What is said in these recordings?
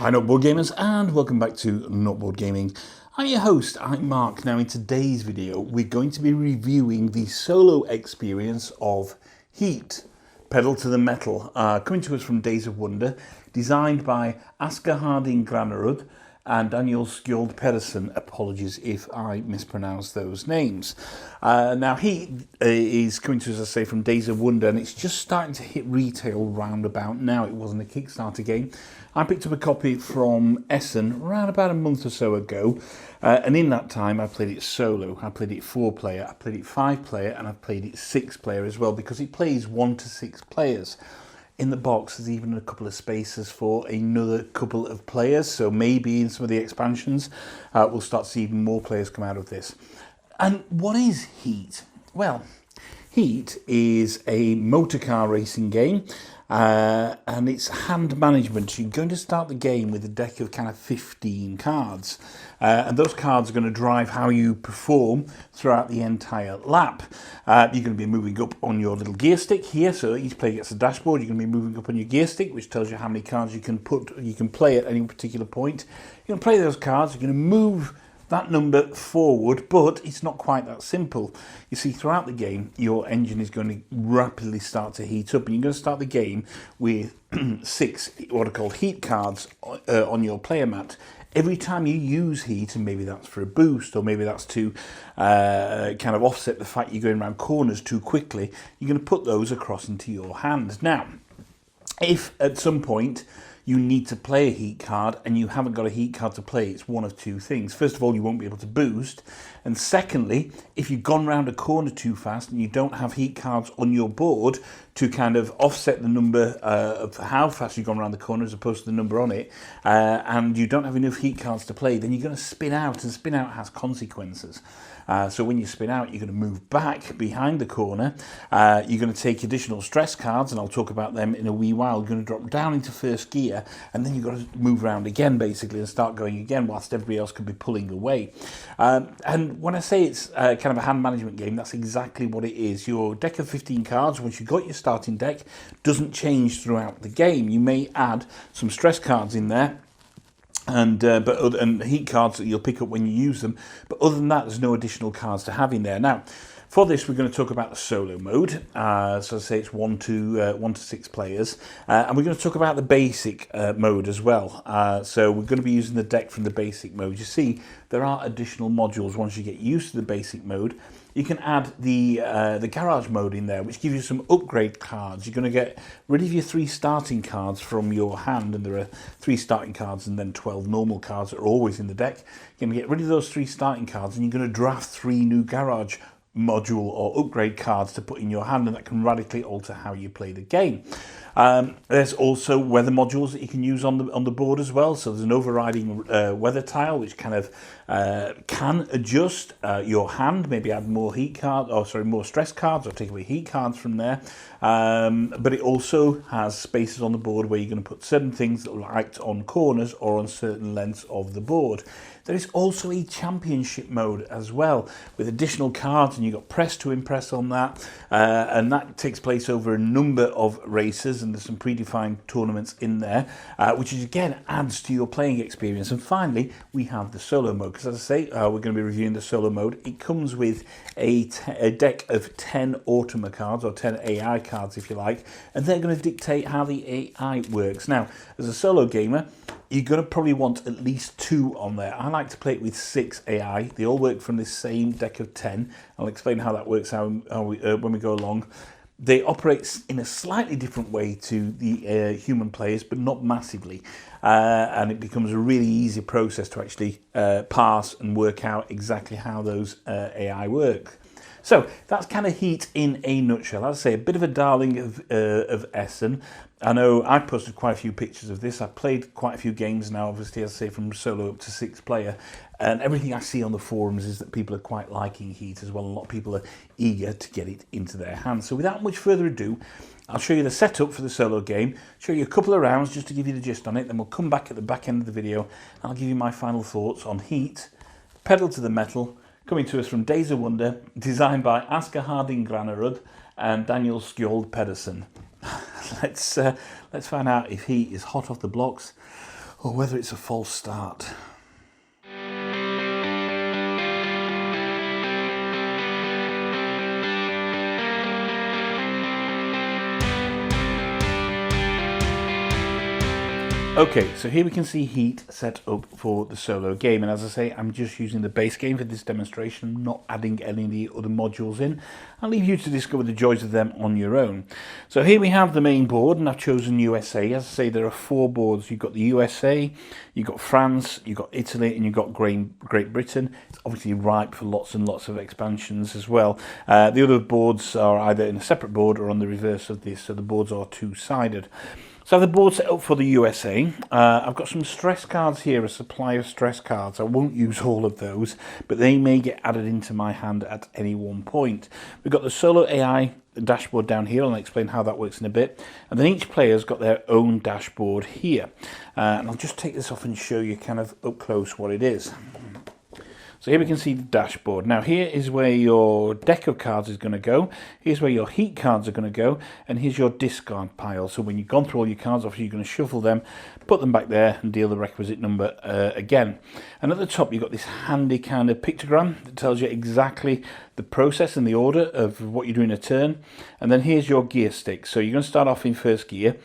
Hi Noteboard Gamers, and welcome back to Noteboard Gaming. I'm your host, I'm Mark. Now in today's video we're going to be reviewing the solo experience of Heat, Pedal to the Metal, coming to us from Days of Wonder, designed by Asger Harding Granerud and Daniel Skjold Pedersen. Apologies if I mispronounce those names. Now Heat is coming to us, as I say, from Days of Wonder, and it's just starting to hit retail round about now. It wasn't a Kickstarter game. I picked up a copy from Essen around about a month or so ago, and in that time I played it solo. I played it 4-player, I played it 5-player, and I've played it 6-player as well, because it plays 1 to 6 players. In the box there's even a couple of spaces for another couple of players, so maybe in some of the expansions we'll start to see even more players come out of this. And what is Heat? Well, Heat is a motor car racing game, and it's hand management. You're going to start the game with a deck of kind of 15 cards, and those cards are going to drive how you perform throughout the entire lap. You're going to be moving up on your little gear stick here, so each player gets a dashboard. You're going to be moving up on your gear stick, which tells you how many cards you can play at any particular point. You're going to play those cards. You're going to move that number forward, but it's not quite that simple. You see, throughout the game, your engine is going to rapidly start to heat up, and you're going to start the game with 6 what are called heat cards on your player mat. Every time you use heat, and maybe that's for a boost, or maybe that's to kind of offset the fact you're going around corners too quickly, you're going to put those across into your hand. Now, if at some point you need to play a heat card and you haven't got a heat card to play, it's one of two things. First of all, you won't be able to boost, and secondly, if you've gone round a corner too fast and you don't have heat cards on your board to kind of offset the number of how fast you've gone around the corner as opposed to the number on it, and you don't have enough heat cards to play, then you're going to spin out, and spin out has consequences. So when you spin out, you're going to move back behind the corner. You're going to take additional stress cards, and I'll talk about them in a wee while. You're going to drop down into first gear, and then you've got to move around again, basically, and start going again, whilst everybody else could be pulling away. And when I say it's kind of a hand management game, that's exactly what it is. Your deck of 15 cards, once you've got your starting deck, doesn't change throughout the game. You may add some stress cards in there, and heat cards that you'll pick up when you use them, but other than that, there's no additional cards to have in there. Now, for this, we're going to talk about the solo mode. So I say it's 1 to 6 players, and we're going to talk about the basic mode as well. So we're going to be using the deck from the basic mode. You see, there are additional modules once you get used to the basic mode. You can add the garage mode in there, which gives you some upgrade cards. You're going to get rid of your 3 starting cards from your hand, and there are 3 starting cards and then 12 normal cards that are always in the deck. You're going to get rid of those 3 starting cards, and you're going to draft 3 new garage module or upgrade cards to put in your hand, and that can radically alter how you play the game. There's also weather modules that you can use on the board as well. So there's an overriding weather tile which kind of can adjust your hand, maybe add more more stress cards, or take away heat cards from there. But it also has spaces on the board where you're going to put certain things that will act on corners or on certain lengths of the board. There is also a championship mode as well, with additional cards, and you've got press to impress on that, and that takes place over a number of races, and there's some predefined tournaments in there, which is, again, adds to your playing experience. And finally, we have the solo mode, because as I say, we're going to be reviewing the solo mode. It comes with a deck of 10 Automa cards, or 10 AI cards if you like, and they're going to dictate how the AI works. Now, as a solo gamer, you're going to probably want at least 2 on there. I like to play it with 6 AI. They all work from this same deck of 10. I'll explain how that works when we go along. They operate in a slightly different way to the human players, but not massively. And it becomes a really easy process to actually parse and work out exactly how those AI work. So that's kind of Heat in a nutshell. As I say, a bit of a darling of Essen. I know I've posted quite a few pictures of this. I've played quite a few games now, obviously, as I say, from solo up to 6-player. And everything I see on the forums is that people are quite liking Heat as well. A lot of people are eager to get it into their hands. So without much further ado, I'll show you the setup for the solo game, show you a couple of rounds just to give you the gist on it, then we'll come back at the back end of the video and I'll give you my final thoughts on Heat, Pedal to the Metal, coming to us from Days of Wonder, designed by Asger Harding Granerud and Daniel Skjold Pedersen. Let's find out if Heat is hot off the blocks or whether it's a false start. Okay, so here we can see Heat set up for the solo game, and as I say, I'm just using the base game for this demonstration. I'm not adding any of the other modules in. I'll leave you to discover the joys of them on your own. So here we have the main board, and I've chosen USA. As I say, there are 4 boards. You've got the USA, you've got France, you've got Italy, and you've got Great Britain. It's obviously ripe for lots and lots of expansions as well. The other boards are either in a separate board or on the reverse of this, so the boards are two-sided. So I have the board set up for the USA. I've got some stress cards here, a supply of stress cards. I won't use all of those, but they may get added into my hand at any one point. We've got the Solo AI dashboard down here. I'll explain how that works in a bit. And then each player's got their own dashboard here. And I'll just take this off and show you kind of up close what it is. So here we can see the dashboard. Now here is where your deck of cards is going to go. Here's where your heat cards are going to go. And here's your discard pile. So when you've gone through all your cards, obviously you're going to shuffle them, put them back there and deal the requisite number again. And at the top you've got this handy kind of pictogram that tells you exactly the process and the order of what you're doing a turn. And then here's your gear stick. So you're going to start off in first gear.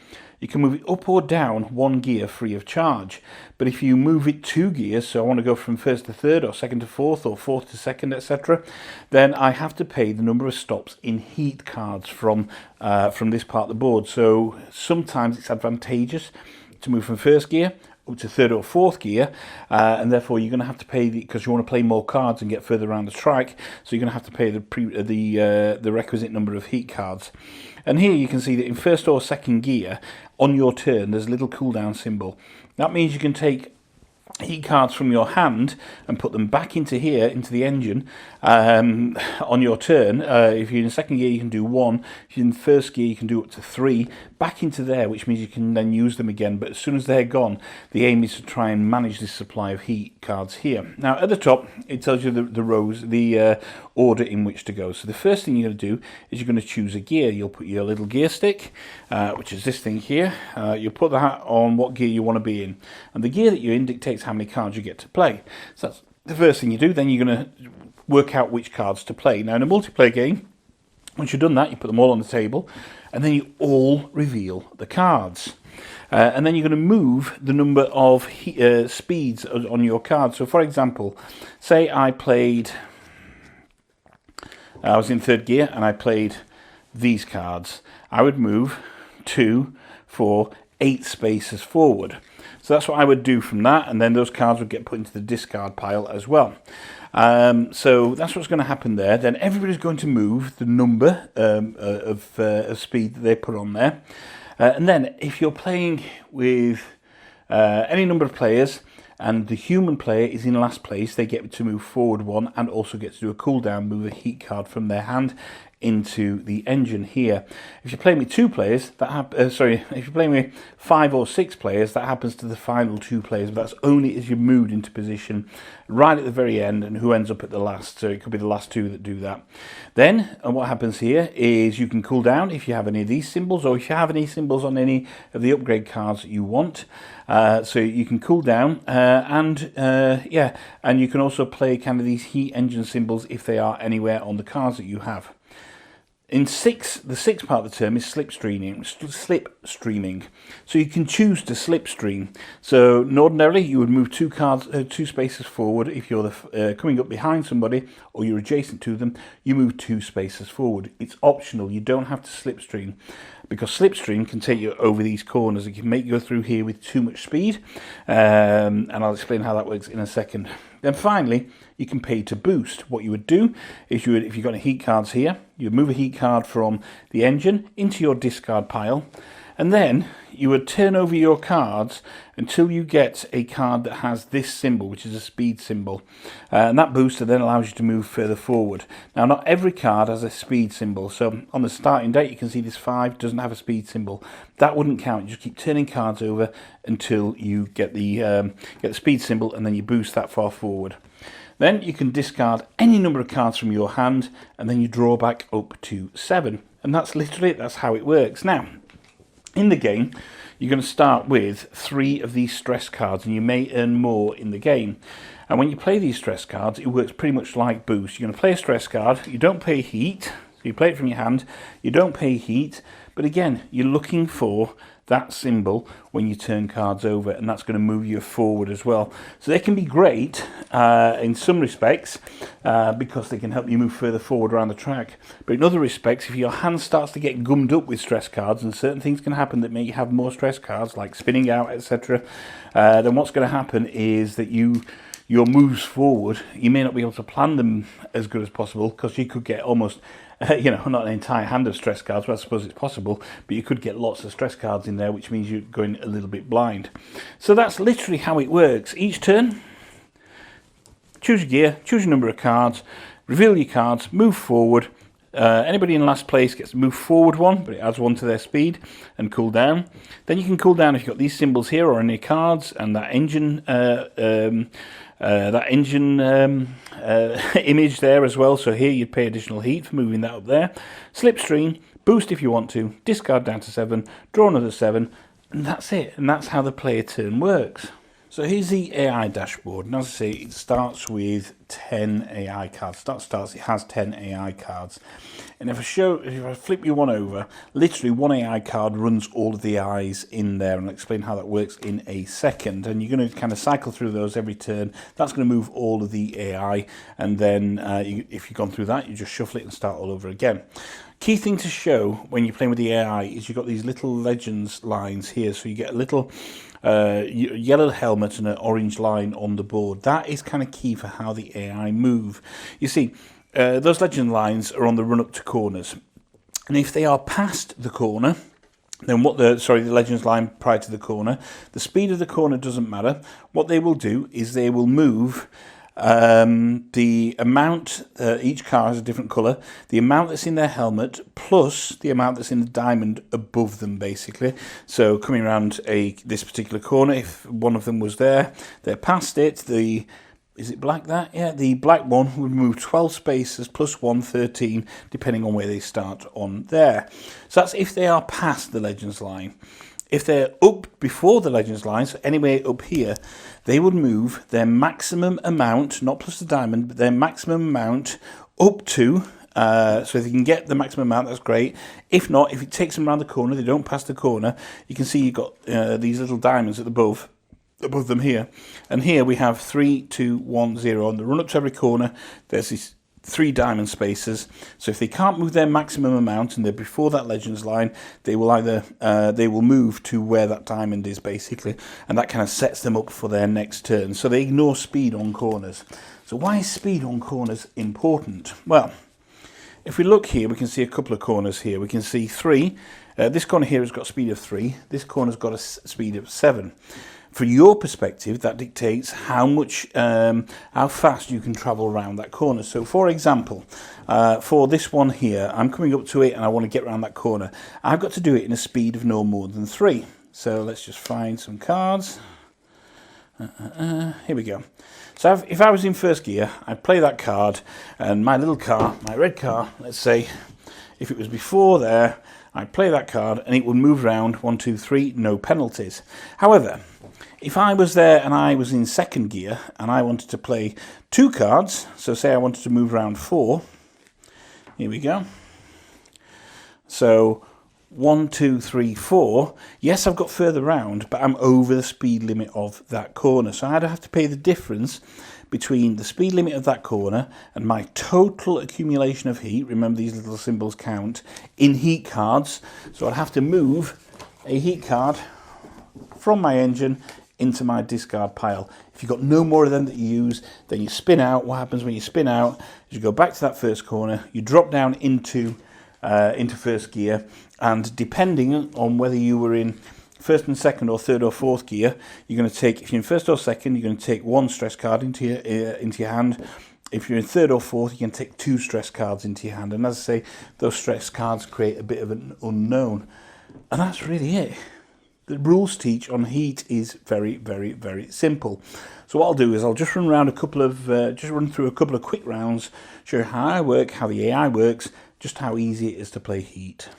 You can move it up or down 1 gear free of charge. But if you move it 2 gears, so I want to go from first to third or second to fourth or fourth to second, etc., then I have to pay the number of stops in heat cards from this part of the board. So sometimes it's advantageous to move from first gear up to third or fourth gear, and therefore you're going to have to pay, because you want to play more cards and get further around the track, so you're going to have to pay the requisite number of heat cards. And here you can see that in first or second gear, on your turn, there's a little cooldown symbol. That means you can take heat cards from your hand and put them back into here, into the engine, on your turn. If you're in second gear, you can do 1. If you're in first gear, you can do up to 3. Back into there, which means you can then use them again. But as soon as they're gone, the aim is to try and manage this supply of heat cards here. Now, at the top, it tells you the rows, the order in which to go. So the first thing you're going to do is you're going to choose a gear. You'll put your little gear stick, which is this thing here. You'll put that on what gear you want to be in. And the gear that you're in dictates how many cards you get to play. So that's the first thing you do. Then you're going to work out which cards to play. Now, in a multiplayer game, once you've done that, you put them all on the table, and then you all reveal the cards. And then you're going to move the number of speeds on your card. So, for example, say I was in third gear and I played these cards. I would move 2, 4, 8 spaces forward. So that's what I would do from that, and then those cards would get put into the discard pile as well. So that's what's going to happen there. Then everybody's going to move the number of speed that they put on there. And then if you're playing with any number of players and the human player is in last place, they get to move forward 1 and also get to do a cooldown, move a heat card from their hand into the engine here. If you're playing with 2 players, if you're playing with 5 or 6 players, that happens to the final 2 players, but that's only as you're moved into position right at the very end and who ends up at the last. So it could be the last 2 that do that. Then, and what happens here is you can cool down if you have any of these symbols, or if you have any symbols on any of the upgrade cards that you want. So you can cool down, and you can also play kind of these heat engine symbols if they are anywhere on the cards that you have. In the sixth part of the term is slipstreaming. So you can choose to slipstream. So ordinarily you would move 2 cards, 2 spaces forward. If you're coming up behind somebody or you're adjacent to them, you move 2 spaces forward. It's optional. You don't have to slipstream, because slipstream can take you over these corners. It can make you go through here with too much speed, and I'll explain how that works in a second. Then finally, you can pay to boost. What you would do is if you've got any heat cards here, you would move a heat card from the engine into your discard pile, and then you would turn over your cards until you get a card that has this symbol, which is a speed symbol. And that booster then allows you to move further forward. Now, not every card has a speed symbol. So on the starting date, you can see this 5 doesn't have a speed symbol. That wouldn't count. You just keep turning cards over until you get the speed symbol, and then you boost that far forward. Then you can discard any number of cards from your hand, and then you draw back up to 7. And that's literally, that's how it works. Now, in the game, you're going to start with 3 of these stress cards, and you may earn more in the game. And when you play these stress cards, it works pretty much like boost. You're going to play a stress card, you don't pay heat, so you play it from your hand, you don't pay heat, but again, you're looking for that symbol when you turn cards over, and that's going to move you forward as well. So they can be great in some respects because they can help you move further forward around the track. But in other respects, if your hand starts to get gummed up with stress cards, and certain things can happen that make you have more stress cards, like spinning out, etc., then what's going to happen is that your moves forward, you may not be able to plan them as good as possible, because you could get almost not an entire hand of stress cards, but I suppose it's possible, but you could get lots of stress cards in there, which means you're going a little bit blind. So that's literally how it works. Each turn, choose your gear, choose your number of cards, reveal your cards, move forward. Anybody in last place gets to move forward 1, but it adds 1 to their speed, and cool down. Then you can cool down if you've got these symbols here or any cards, and that engine image there as well. So here you'd pay additional heat for moving that up there. Slipstream, boost if you want to, discard down to 7, draw another 7, and that's it. And that's how the player turn works. So here's the AI dashboard, and as I say, it starts with 10 AI cards. It has 10 AI cards. And if I flip you one over, literally one AI card runs all of the AIs in there, and I'll explain how that works in a second. And you're going to kind of cycle through those every turn. That's going to move all of the AI, and then if you've gone through that, you just shuffle it and start all over again. Key thing to show when you're playing with the AI is you've got these little legends lines here, so you get a little yellow helmet and an orange line on the board. That is kind of key for how the AI move. You see, those legend lines are on the run up to corners, and if they are past the corner, then the legends line prior to the corner, the speed of the corner doesn't matter. What they will do is they will move the amount, each car has a different colour, the amount that's in their helmet plus the amount that's in the diamond above them, basically. So coming around this particular corner, if one of them was there, they're past it, is it black that? Yeah, the black one would move 12 spaces plus 1, 13, depending on where they start on there. So that's if they are past the legends line. If they're up before the legends line, so anywhere up here, they would move their maximum amount, not plus the diamond, but their maximum amount up to, so if they can get the maximum amount, that's great. If not, if it takes them around the corner, they don't pass the corner, you can see you've got these little diamonds at above them here. And here we have 3, 2, 1, 0. On the run up to every corner, there's these 3 diamond spaces. So if they can't move their maximum amount and they're before that legends line, they will they will move to where that diamond is, basically, and that kind of sets them up for their next turn. So they ignore speed on corners. So why is speed on corners important? Well, if we look here, we can see a couple of corners here. We can see 3. This corner here has got a speed of 3. This corner's got a speed of 7. For your perspective, that dictates how fast you can travel around that corner. So, for example, for this one here, I'm coming up to it and I want to get around that corner. I've got to do it in a speed of no more than 3. So let's just find some cards. Here we go. So if I was in first gear, I'd play that card, and my little car, my red car, let's say, if it was before there, I'd play that card and it would move around 1, 2, 3, no penalties. However, if I was there and I was in second gear and I wanted to play 2 cards, so say I wanted to move around 4, here we go. So 1, 2, 3, 4. Yes, I've got further round, but I'm over the speed limit of that corner. So I'd have to pay the difference between the speed limit of that corner and my total accumulation of heat. Remember, these little symbols count in heat cards. So I'd have to move a heat card from my engine into my discard pile. If you've got no more of them that you use, then you spin out. What happens when you spin out is you go back to that first corner, you drop down into first gear, and depending on whether you were in first and second or third or fourth gear, you're going to take, if you're in first or second, you're going to take 1 stress card into your hand. If you're in third or fourth, you can take 2 stress cards into your hand. And as I say, those stress cards create a bit of an unknown. And that's really it. The rules teach on heat is very, very, very simple. So what I'll do is I'll just run around run through a couple of quick rounds, show you how I work, how the AI works, just how easy it is to play heat.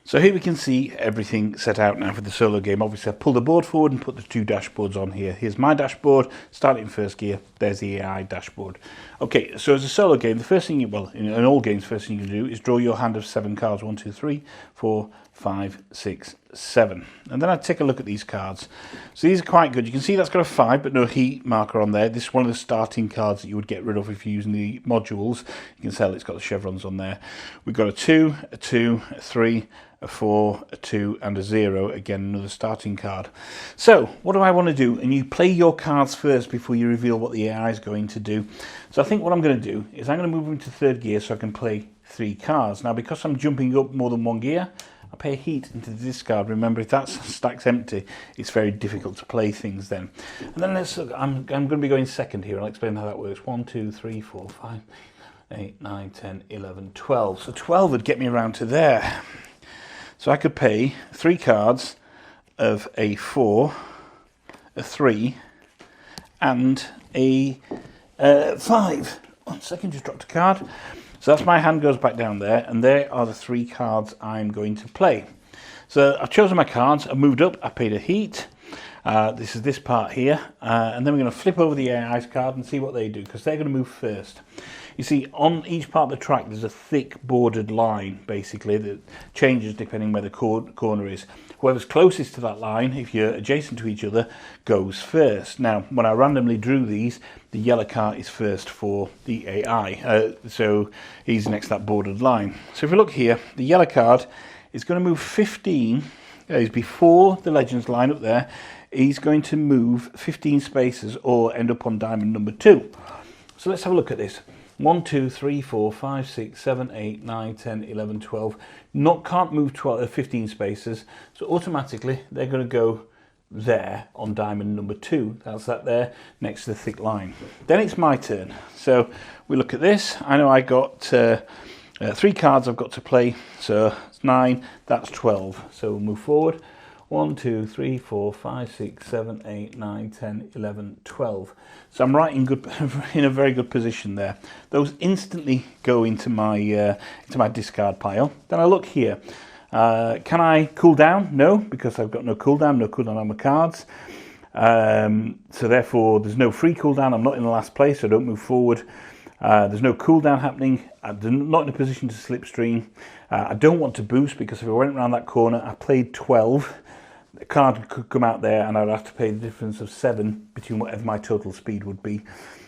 So here we can see everything set out now for the solo game. Obviously I've pulled the board forward and put the two dashboards on here. Here's my dashboard, start it in first gear, there's the AI dashboard. Okay, so as a solo game, the first thing, well, in all games, the first thing you can do is draw your hand of 7 cards. 1, 2, 3, 4, 5, 6, 7. And then I take a look at these cards. So these are quite good. You can see that's got a 5 but no heat marker on there. This is one of the starting cards that you would get rid of if you're using the modules. You can tell it's got the chevrons on there. We've got a 2, a 2, a 3, a 4, a 2 and a 0. Again, another starting card. So what do I want to do? And you play your cards first before you reveal what the AI is going to do. So I think what I'm going to do is I'm going to move into third gear so I can play 3 cards. Now because I'm jumping up more than 1 gear, I pay a heat into the discard. Remember, if that stack's empty, it's very difficult to play things then. And then let's look, I'm going to be going second here. I'll explain how that works. 1, 2, 3, 4, 5, 8, 9, 10, 11, 12. So 12 would get me around to there. So I could pay 3 cards of a 4, a 3, and a 5. 1 second, just dropped a card. So that's my hand goes back down there, and there are the 3 cards I'm going to play. So I've chosen my cards, I've moved up, I paid a heat. This is this part here, and then we're going to flip over the AI's card and see what they do, because they're going to move first. You see, on each part of the track there's a thick bordered line, basically, that changes depending where the corner is. Whoever's closest to that line, if you're adjacent to each other, goes first. Now, when I randomly drew these, the yellow card is first for the AI, so he's next to that bordered line. So if we look here, the yellow card is going to move 15, is before the legends line up there. He's going to move 15 spaces or end up on diamond number 2. So let's have a look at this. 1, 2, 3, 4, 5, 6, 7, 8, 9, 10, 11, 12. Can't move 15 spaces, so automatically they're going to go there on diamond number 2. That's that there next to the thick line. Then it's my turn. So we look at this. I know I got 3 cards I've got to play, so it's 9, that's 12. So we'll move forward. 1, 2, 3, 4, 5, 6, 7, 8, 9, 10, 11, 12. So I'm right in a very good position there. Those instantly go into my discard pile. Then I look here. Can I cool down? No, because I've got no cooldown on my cards. So therefore there's no free cooldown. I'm not in the last place, so I don't move forward. There's no cooldown happening. I'm not in a position to slipstream. I don't want to boost, because if I went around that corner, I played 12. The card could come out there and I'd have to pay the difference of 7 between whatever my total speed would be.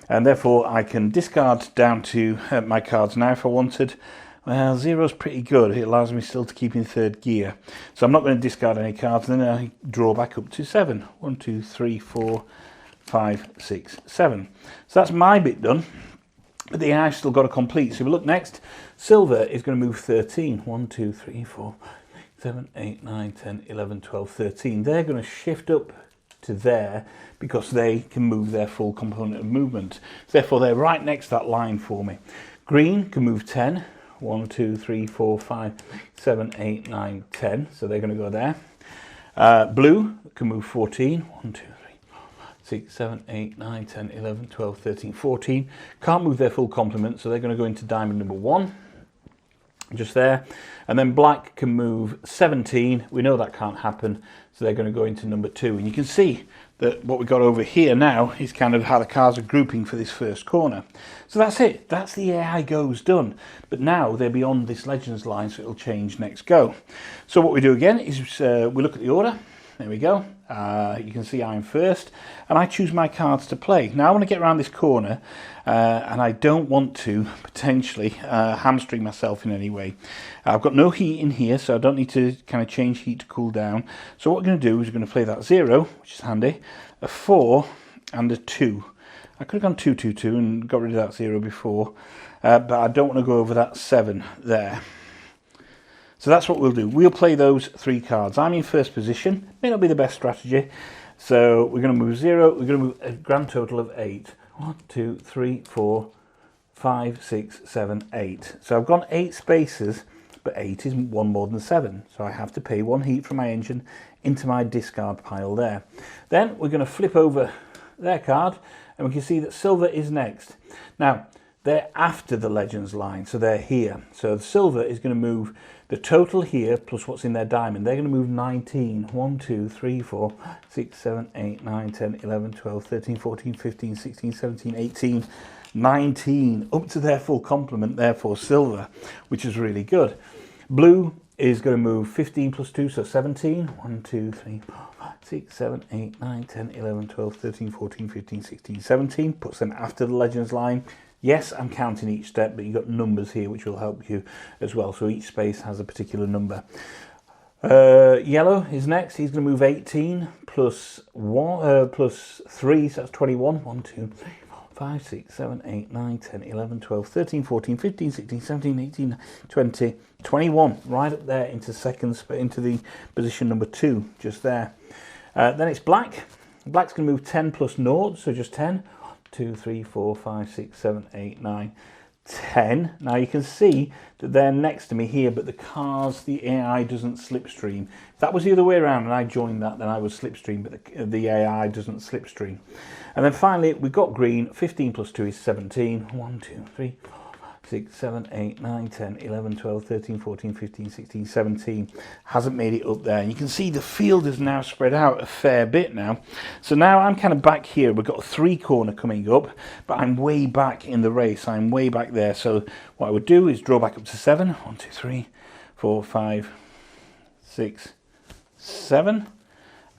And therefore I can discard down to my cards now if I wanted. Well, 0's pretty good. It allows me still to keep in third gear. So I'm not going to discard any cards, and then I draw back up to 7. 1, 2, 3, 4, 5, 6, 7. So that's my bit done. But the AI's still got to complete. So if we look next, silver is going to move 13. 1, 2, 3, 4, 7, 8, 9, 10, 11, 12, 13. They're going to shift up to there because they can move their full component of movement. Therefore, they're right next to that line for me. Green can move 10. 1, 2, 3, 4, 5, 7, 8, 9, 10. So they're going to go there. Blue can move 14. 1, 2, 3, 4, 6, 7, 8, 9, 10, 11, 12, 13, 14. Can't move their full complement, so they're going to go into diamond number 1. Just there. And then black can move 17. We know that can't happen, so they're going to go into number 2. And you can see that what we've got over here now is kind of how the cards are grouping for this first corner. So that's it. That's the AI goes done. But now they're beyond this legends line, so it'll change next go. So what we do again is we look at the order. There we go. You can see I'm first, and I choose my cards to play. Now I want to get around this corner, and I don't want to potentially hamstring myself in any way. I've got no heat in here, so I don't need to kind of change heat to cool down. So what we're going to do is we're going to play that 0, which is handy, a 4 and a 2. I could have gone 2, 2, 2 and got rid of that 0 before, but I don't want to go over that 7 there. So that's what we'll do. We'll play those 3 cards. I'm in first position. May not be the best strategy. So we're going to move 0. We're going to move a grand total of 8. 1, 2, 3, 4, 5, 6, 7, 8. So I've gone 8 spaces, but 8 is 1 more than 7. So I have to pay 1 heat from my engine into my discard pile there. Then we're going to flip over their card, and we can see that silver is next. Now, they're after the legends line, so they're here. So the silver is going to move The total here, plus what's in their diamond, they're going to move 19. 1, 2, 3, 4, 6, 7, 8, 9, 10, 11, 12, 13, 14, 15, 16, 17, 18, 19. Up to their full complement, therefore silver, which is really good. Blue is going to move 15 plus 2, so 17. 1, 2, 3, 4, 5, 6, 7, 8, 9, 10, 11, 12, 13, 14, 15, 16, 17. Puts them after the Legends line. Yes, I'm counting each step, but you've got numbers here which will help you as well. So each space has a particular number. Yellow is next. He's going to move 18 plus 1, plus 3, so that's 21. 1, 2, 3, 4, 5, 6, 7, 8, 9, 10, 11, 12, 13, 14, 15, 16, 17, 18, 20, 21. Right up there into into the position number 2, just there. Then it's black. Black's going to move 10 plus 0, so just 10. 2, 3, 4, 5, 6, 7, 8, 9, 10. Now you can see that they're next to me here, but the AI doesn't slipstream. If that was the other way around and I joined that, then I would slipstream, but the AI doesn't slipstream. And then finally, we've got green. 15 plus 2 is 17. 1, 2, 3, 4, 6, 7, 8, 9, 10, 11, 12, 13, 14, 15, 16, 17. Hasn't made it up there. And you can see the field is now spread out a fair bit now. So now I'm kind of back here. We've got a 3-corner coming up, but I'm way back in the race. I'm way back there. So what I would do is draw back up to 7. 1, 2, 3, 4, 5, 6, 7.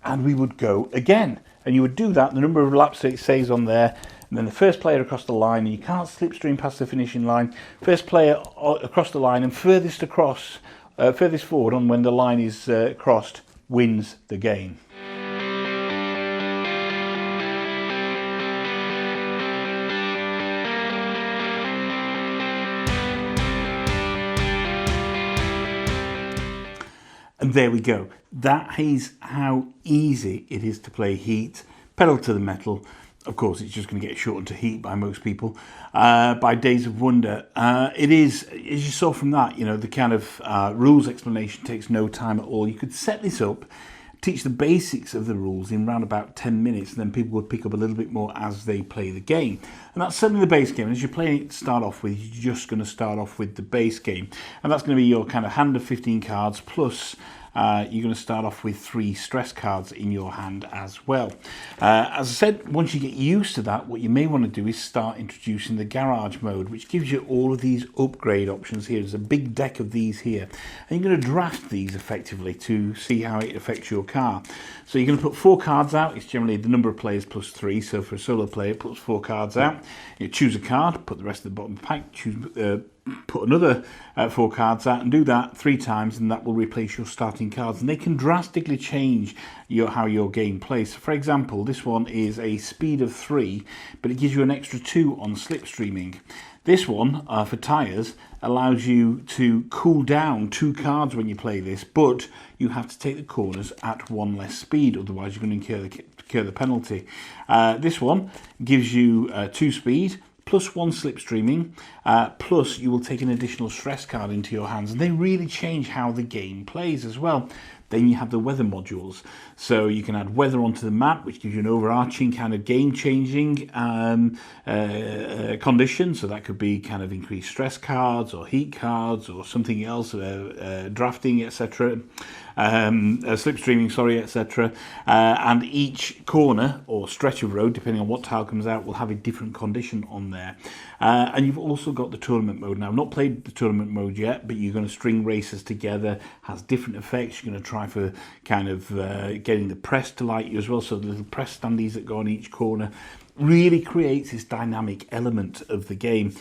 And we would go again. And you would do that, the number of laps that it says on there, and then the first player across the line, and you can't slipstream past the finishing line. First player across the line and furthest forward on when the line is crossed wins the game. And there we go. That is how easy it is to play Heat. Pedal to the metal. Of course, it's just going to get shortened to Heat by most people. By Days of Wonder. It is, as you saw from that, you know, the kind of rules explanation takes no time at all. You could set this up, teach the basics of the rules in around about 10 minutes, and then people would pick up a little bit more as they play the game. And that's certainly the base game. As you're playing it to start off with, you're just going to start off with the base game. And that's going to be your kind of hand of 15 cards, plus you're going to start off with 3 stress cards in your hand as well. As I said, once you get used to that, what you may want to do is start introducing the garage mode, which gives you all of these upgrade options here. There's a big deck of these here, and you're going to draft these effectively to see how it affects your car. So you're going to put 4 cards out. It's generally the number of players plus 3, so for a solo player, it puts 4 cards out. You choose a card, put the rest of the bottom of the pack, put another 4 cards out, and do that 3 times, and that will replace your starting cards. And they can drastically change how your game plays. So for example, this one is a speed of 3, but it gives you an extra 2 on slipstreaming. This one, for tyres, allows you to cool down 2 cards when you play this, but you have to take the corners at 1 less speed, otherwise you're going to incur the penalty. This one gives you 2 speed, plus 1 slipstreaming, plus you will take an additional stress card into your hands, and they really change how the game plays as well. Then you have the weather modules, so you can add weather onto the map, which gives you an overarching kind of game-changing condition. So that could be kind of increased stress cards or heat cards or something else, drafting, etc. Slipstreaming, sorry, etc. And each corner or stretch of road, depending on what tile comes out, will have a different condition on there. And you've also got the tournament mode. Now, I've not played the tournament mode yet, but you're going to string races together, has different effects. You're going to try for kind of getting the press to like you as well, so the little press standees that go on each corner really creates this dynamic element of the game.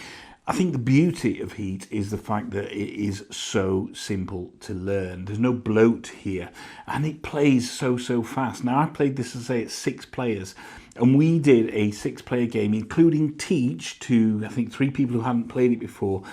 I think the beauty of Heat is the fact that it is so simple to learn. There's no bloat here, and it plays so fast. Now, I played this, as I say, at 6 players, and we did a 6-player game, including teach to, I think, 3 people who hadn't played it before,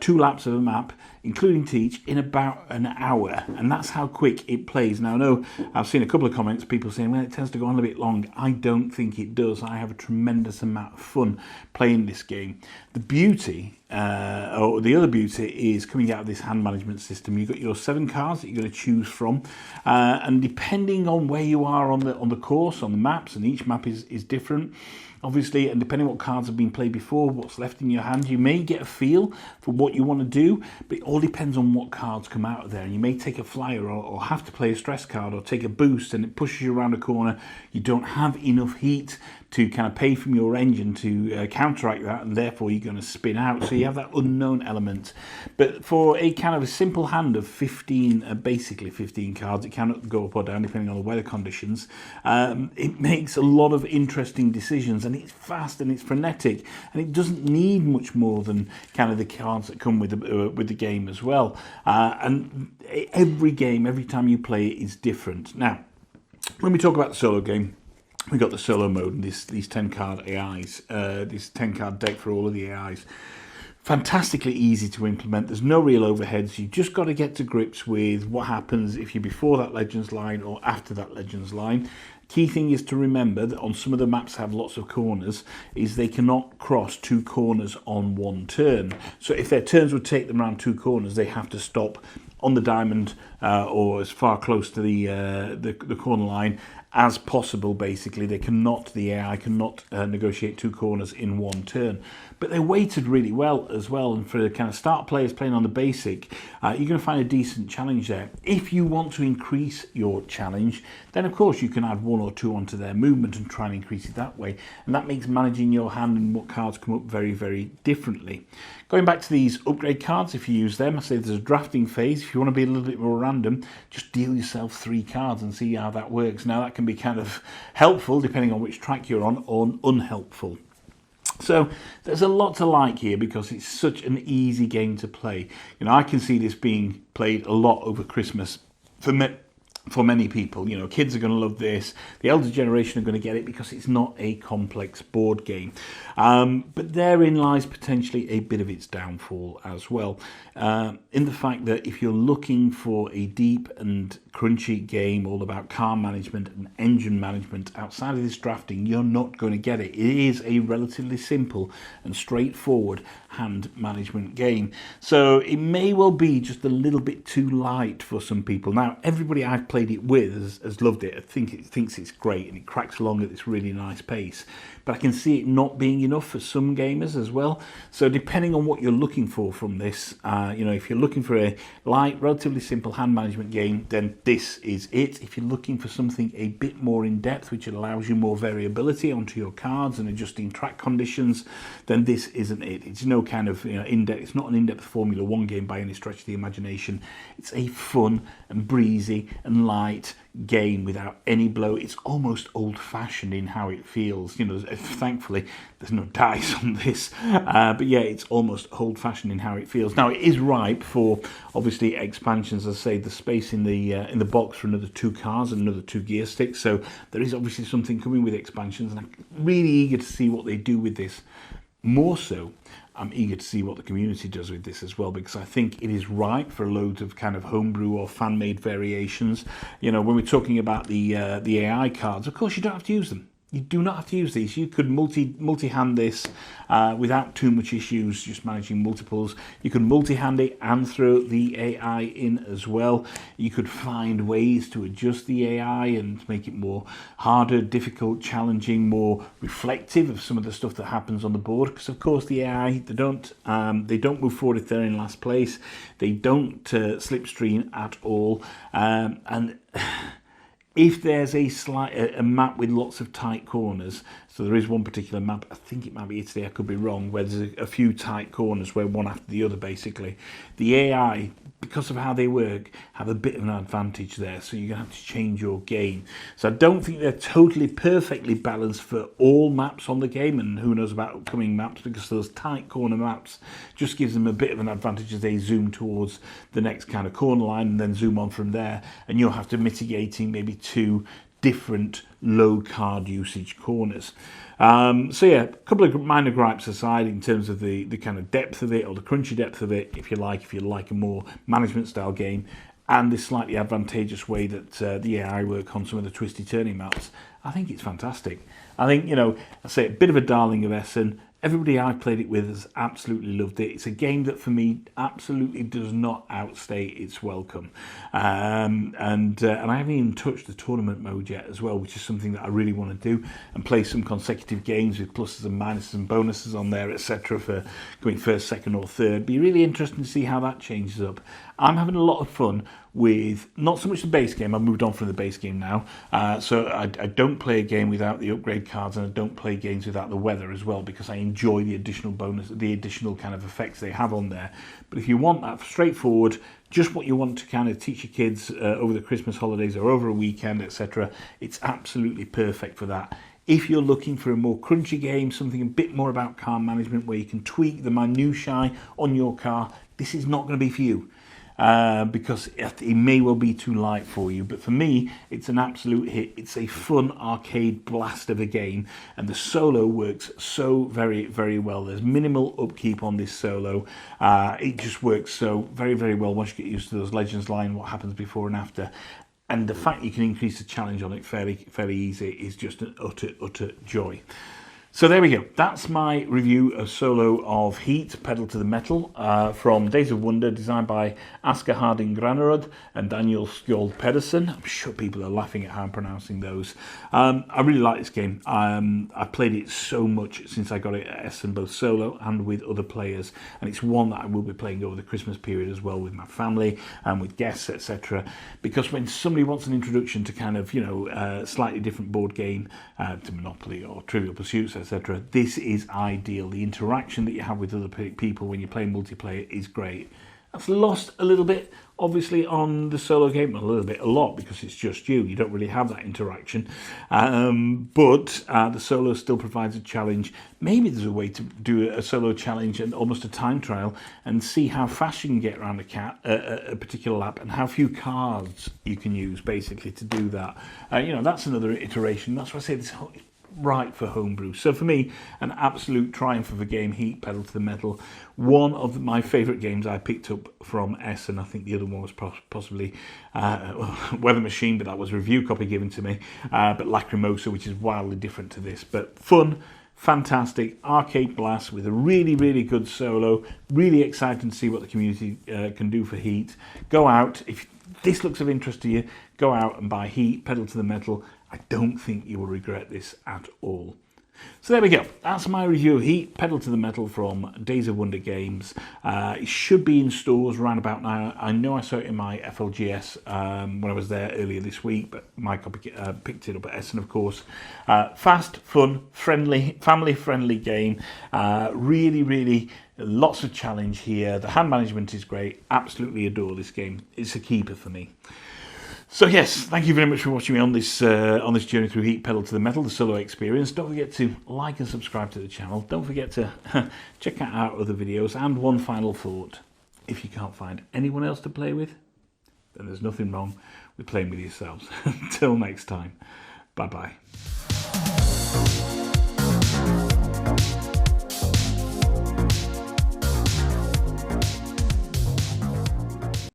2 laps of a map, including teach, in about an hour. And that's how quick it plays. Now, I know I've seen a couple of comments, people saying, well, it tends to go on a bit long. I don't think it does. I have a tremendous amount of fun playing this game. The beauty, or the other beauty, is coming out of this hand management system. You've got your 7 cards that you're going to choose from, and depending on where you are on the course, on the maps, and each map is different, obviously, and depending on what cards have been played before, what's left in your hand, you may get a feel for what you want to do, but it all depends on what cards come out of there. And you may take a flyer or have to play a stress card or take a boost, and it pushes you around a corner. You don't have enough heat to kind of pay from your engine to counteract that, and therefore you're going to spin out. So you have that unknown element. But for a kind of a simple hand of 15, basically 15 cards, it cannot go up or down depending on the weather conditions. It makes a lot of interesting decisions, and it's fast and it's frenetic, and it doesn't need much more than kind of the cards that come with the game as well. And every game, every time you play it, is different. Now, when we talk about the solo game, we've got the solo mode and these 10 card AIs, this 10 card deck for all of the AIs. Fantastically easy to implement. There's no real overheads. You just got to get to grips with what happens if you're before that Legends line or after that Legends line. Key thing is to remember that on some of the maps that have lots of corners is they cannot cross 2 corners on one turn. So if their turns would take them around 2 corners, they have to stop on the diamond or as far close to the corner line as possible. Basically, the AI cannot negotiate 2 corners in one turn. But they're weighted really well as well, and for the kind of start players playing on the basic, you're going to find a decent challenge there. If you want to increase your challenge, then of course you can add 1 or 2 onto their movement and try and increase it that way, and that makes managing your hand and what cards come up very, very differently. Going back to these upgrade cards, if you use them, I say there's a drafting phase. If you want to be a little bit more random, just deal yourself 3 cards and see how that works. Now that can be kind of helpful depending on which track you're on, or unhelpful. So there's a lot to like here because it's such an easy game to play. You know, I can see this being played a lot over Christmas for many people. You know, kids are going to love this. The elder generation are going to get it because it's not a complex board game. But therein lies potentially a bit of its downfall as well, in the fact that if you're looking for a deep and crunchy game all about car management and engine management outside of this drafting, you're not going to get it. It is a relatively simple and straightforward hand management game. So it may well be just a little bit too light for some people. Now, everybody I've played it with has loved it. I think it thinks it's great and it cracks along at this really nice pace. But I can see it not being enough for some gamers as well. So depending on what you're looking for from this, you know, if you're looking for a light, relatively simple hand management game, then this is it. If you're looking for something a bit more in depth, which allows you more variability onto your cards and adjusting track conditions, then this isn't it. It's no kind of, you know, in-depth. It's not an in-depth Formula 1 game by any stretch of the imagination. It's a fun and breezy and light game without any blow. It's almost old-fashioned in how it feels. You know, thankfully there's no dice on this, but yeah, it's almost old-fashioned in how it feels. Now, it is ripe for obviously expansions. As I say, the space in the box for another 2 cars and another 2 gear sticks, so there is obviously something coming with expansions, and I'm really eager to see what they do with this. More so, I'm eager to see what the community does with this as well, because I think it is ripe for loads of kind of homebrew or fan-made variations. You know, when we're talking about the AI cards, of course you don't have to use them. You do not have to use these. You could multi-hand this without too much issues, just managing multiples. You could multi-hand it and throw the AI in as well. You could find ways to adjust the AI and make it more harder, difficult, challenging, more reflective of some of the stuff that happens on the board. Because of course the AI, they don't move forward if they're in last place. They don't slipstream at all, and if there's a map with lots of tight corners, so there is one particular map, I think it might be Italy, I could be wrong, where there's a few tight corners where one after the other basically, the AI, because of how they work, have a bit of an advantage there, so you're going to have to change your game. So I don't think they're totally perfectly balanced for all maps on the game, and who knows about upcoming maps, because those tight corner maps just gives them a bit of an advantage as they zoom towards the next kind of corner line and then zoom on from there, and you'll have to mitigating maybe 2 different low card usage corners. So yeah, a couple of minor gripes aside in terms of the kind of depth of it, or the crunchy depth of it, if you like a more management style game, and this slightly advantageous way that the AI work on some of the twisty turning maps, I think it's fantastic. I think, you know, I say a bit of a darling of Essen. Everybody I've played it with has absolutely loved it. It's a game that for me absolutely does not outstay its welcome. And I haven't even touched the tournament mode yet as well, which is something that I really want to do, and play some consecutive games with pluses and minuses and bonuses on there, etc., for going first, second or third. Be really interesting to see how that changes up. I'm having a lot of fun with not so much the base game. I've moved on from the base game now, so I don't play a game without the upgrade cards, and I don't play games without the weather as well, because I enjoy the additional bonus, the additional kind of effects they have on there. But if you want that straightforward, just what you want to kind of teach your kids over the Christmas holidays or over a weekend, etc., it's absolutely perfect for that. If you're looking for a more crunchy game, something a bit more about car management where you can tweak the minutiae on your car, this is not going to be for you. Because it may well be too light for you, but for me it's an absolute hit. It's a fun arcade blast of a game, and the solo works so very, very well. There's minimal upkeep on this solo. It just works so very, very well once you get used to those legends line, what happens before and after. And the fact you can increase the challenge on it fairly easy is just an utter joy. So there we go. That's my review of Solo of Heat, Pedal to the Metal, from Days of Wonder, designed by Asger Harding Granerud and Daniel Skjold Pedersen. I'm sure people are laughing at how I'm pronouncing those. I really like this game. I've played it so much since I got it at Essen, both solo and with other players, and it's one that I will be playing over the Christmas period as well with my family and with guests, etc. Because when somebody wants an introduction to kind of, slightly different board game, to Monopoly or Trivial Pursuits, etc., this is ideal. The interaction that you have with other people when you play multiplayer is great. That's lost a little bit, obviously, on the solo game. A lot, because it's just you. You don't really have that interaction. But the solo still provides a challenge. Maybe there's a way to do a solo challenge and almost a time trial and see how fast you can get around a particular lap and how few cards you can use, basically, to do that. That's another iteration. That's why I say this whole right for homebrew. So for me, an absolute triumph of a game, Heat, Pedal to the Metal. One of my favourite games I picked up from Essen. I think the other one was possibly Weather Machine, but that was a review copy given to me. But Lacrimosa, which is wildly different to this. But fun, fantastic, arcade blast with a really, really good solo. Really exciting to see what the community can do for Heat. Go out, if this looks of interest to you, go out and buy Heat, Pedal to the Metal. I don't think you will regret this at all. So there we go. That's my review of Heat, Pedal to the Metal from Days of Wonder Games. It should be in stores around about now. I know I saw it in my FLGS when I was there earlier this week, but my copy picked it up at Essen, of course. Fast, fun, friendly, family-friendly game. Really, really lots of challenge here. The hand management is great. Absolutely adore this game. It's a keeper for me. So yes, thank you very much for watching me on this journey through Heat, Pedal to the Metal, the solo experience. Don't forget to like and subscribe to the channel. Don't forget to check out our other videos. And one final thought: if you can't find anyone else to play with, then there's nothing wrong with playing with yourselves. Until next time, bye bye.